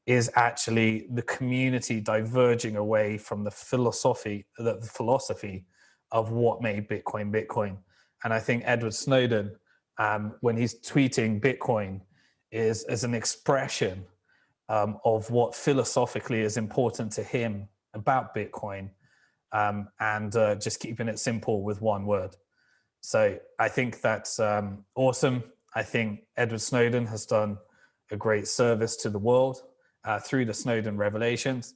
is actually the community diverging away from the philosophy of what made Bitcoin Bitcoin. And I think Edward Snowden, when he's tweeting Bitcoin, is as an expression of what philosophically is important to him about Bitcoin, and just keeping it simple with one word. So I think that's awesome. I think Edward Snowden has done a great service to the world through the Snowden revelations.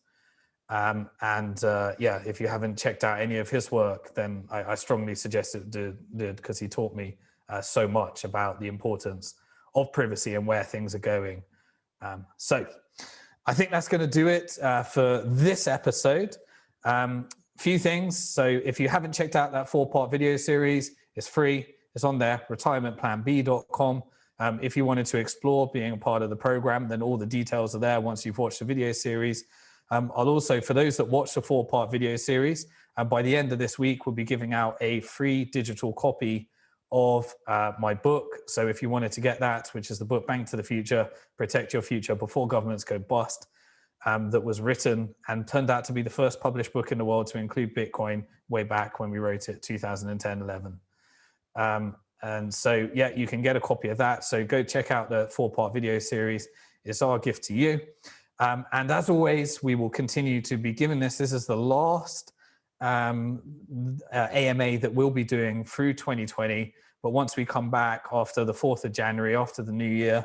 If you haven't checked out any of his work, then I strongly suggest it did, because he taught me so much about the importance of privacy and where things are going. So I think that's going to do it for this episode. Few things. So if you haven't checked out that 4-part video series, it's free. It's on there, retirementplanb.com. If you wanted to explore being a part of the program, then all the details are there once you've watched the video series. I'll also, for those that watch the 4-part video series, by the end of this week, we'll be giving out a free digital copy of my book. So if you wanted to get that, which is the book Bank to the Future, Protect Your Future Before Governments Go Bust, that was written and turned out to be the first published book in the world to include Bitcoin way back when we wrote it, 2010-11. And so, you can get a copy of that. So go check out the 4-part video series. It's our gift to you. And as always, we will continue to be giving this. This is the last AMA that we'll be doing through 2020. But once we come back after the 4th of January, after the new year,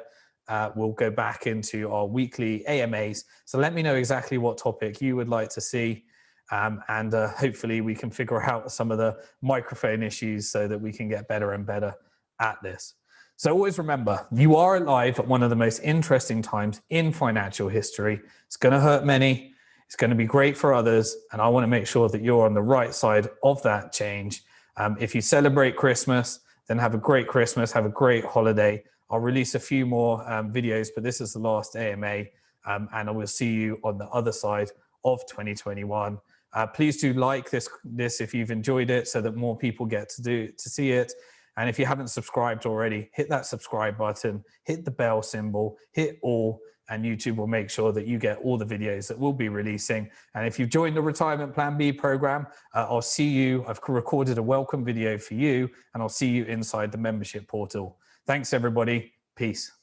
we'll go back into our weekly AMAs. So let me know exactly what topic you would like to see. and hopefully we can figure out some of the microphone issues so that we can get better and better at this. So always remember, you are alive at one of the most interesting times in financial history. It's going to hurt many. It's going to be great for others. And I want to make sure that you're on the right side of that change. If you celebrate Christmas, then have a great Christmas, have a great holiday. I'll release a few more videos, but this is the last AMA. And I will see you on the other side of 2021. Please do like this if you've enjoyed it so that more people get to see it. And if you haven't subscribed already, hit that subscribe button, hit the bell symbol, hit all, and YouTube will make sure that you get all the videos that we'll be releasing. And if you've joined the Retirement Plan B program, I'll see you. I've recorded a welcome video for you, and I'll see you inside the membership portal. Thanks, everybody. Peace.